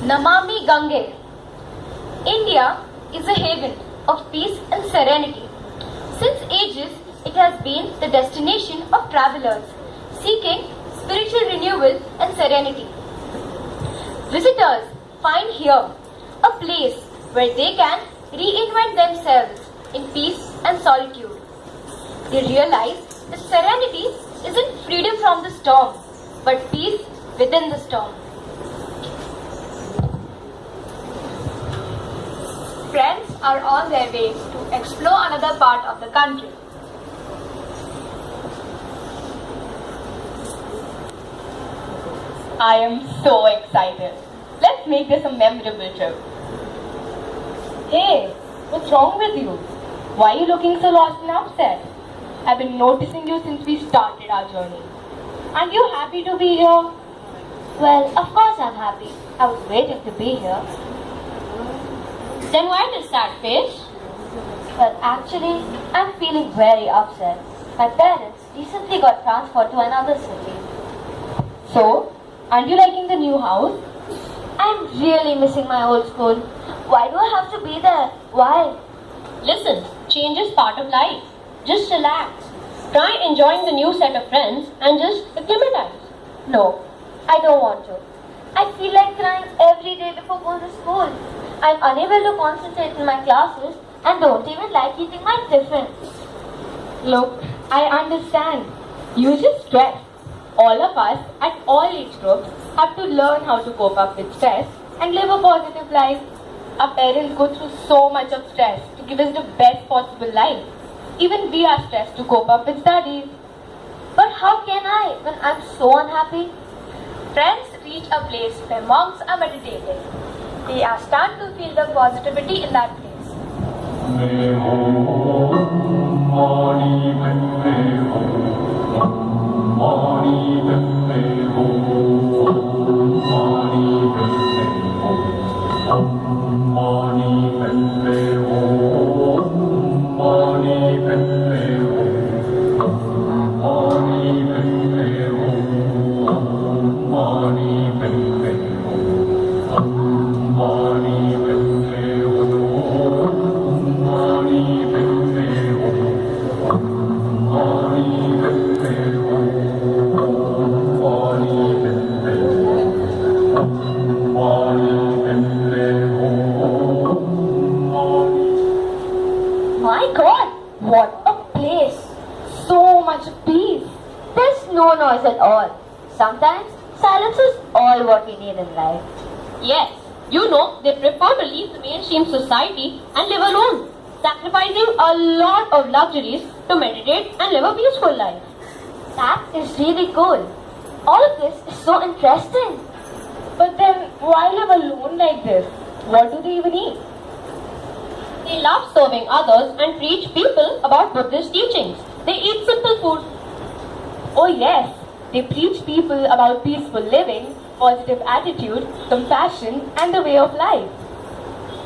Namami Gange. India is a haven of peace and serenity. Since ages, it has been the destination of travelers seeking spiritual renewal and serenity. Visitors find here a place where they can reinvent themselves in peace and solitude. They realize that serenity isn't freedom from the storm, but peace within the storm. Friends are on their way to explore another part of the country. I am so excited. Let's make this a memorable trip. Hey, what's wrong with you? Why are you looking so lost and upset? I've been noticing you since we started our journey. Aren't you happy to be here? Well, of course I'm happy. I was waiting to be here. Then why this sad face? Well, actually, I'm feeling very upset. My parents recently got transferred to another city. So, aren't you liking the new house? I'm really missing my old school. Why do I have to be there? Why? Listen, change is part of life. Just relax. Try enjoying the new set of friends and just acclimatize. No, I don't want to. I feel like crying every day before going to school. I'm unable to concentrate in my classes and don't even like eating my tiffin. Look, I understand. You just stress. All of us at all age groups have to learn how to cope up with stress and live a positive life. Our parents go through so much of stress to give us the best possible life. Even we are stressed to cope up with studies. But how can I when I'm so unhappy? Friends reach a place where monks are meditating. They are starting to feel the positivity in that place. My God, what a place! So much peace. There's no noise at all. Sometimes silence is all what we need in life. Yes, you know they prefer to leave the mainstream society and live alone, sacrificing a lot of luxuries to meditate and live a peaceful life. That is really cool. All of this is so interesting. But then, why live alone like this? What do they even eat? They love serving others and preach people about Buddhist teachings. They eat simple food. Oh yes, they preach people about peaceful living, positive attitude, compassion, and the way of life.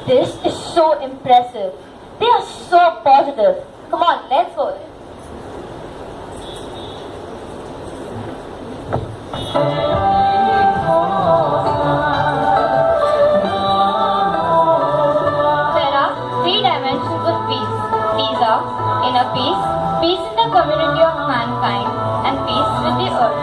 This is so impressive. They are so positive. Come on, let's go. There are three dimensions of peace. These are inner peace, peace in the community of mankind, and peace with the earth.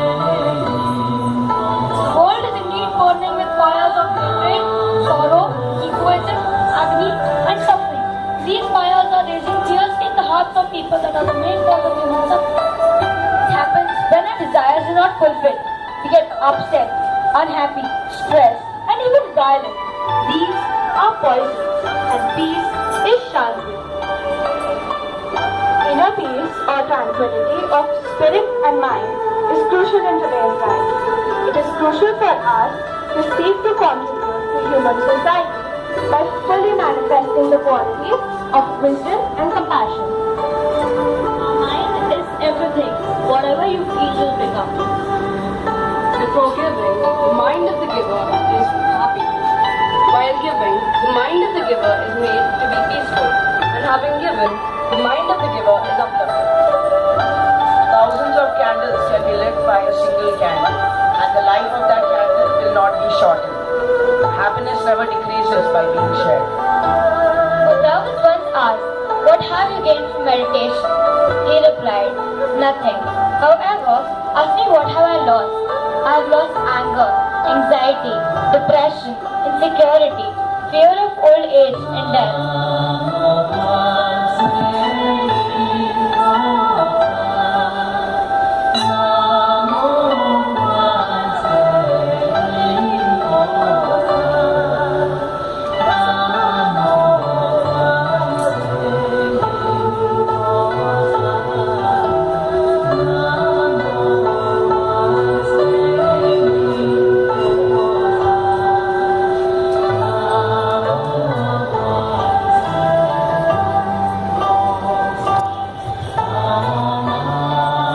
The world is indeed burning with fires of hatred, sorrow, egoism, agony, and suffering. These fires are raising tears in the hearts of people that are the main cause of human suffering. It happens when our desires are not fulfilled. We get upset, unhappy, stressed, and even violent. These are poisons, and peace is shanti. Inner peace or tranquility of spirit and mind is crucial in today's life. It is crucial for us to seek to contribute to human society by fully manifesting the qualities of wisdom and compassion. Mind is everything. Whatever you feel will become. Before giving, the mind of the giver is happy. While giving, the mind of the giver is made to be peaceful. And having given, the mind of the giver is uplifted. Thousands of candles can be lit by a single candle, and the life of that candle will not be shortened. Happiness never decreases by being shared. Buddha was once asked, "What have you gained from meditation?" He replied, "Nothing. However, ask me what have I lost? I have lost anger, anxiety, depression, insecurity, fear of old age and death."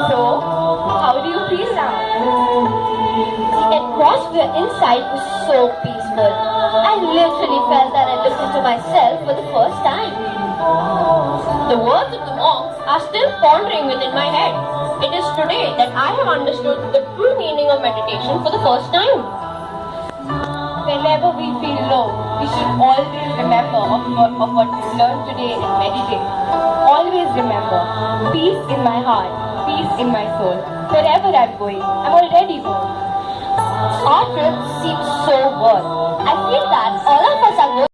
So, how do you feel now? The atmosphere inside was so peaceful. I literally felt that I looked into myself for the first time. The words of the monks are still pondering within my head. It is today that I have understood the true meaning of meditation for the first time. Whenever we feel low, we should always remember of what we learned today and meditate. Always remember, peace in my heart, peace in my soul. Wherever I'm going, I'm already home. Our trip seems so worth. I feel that all of us are going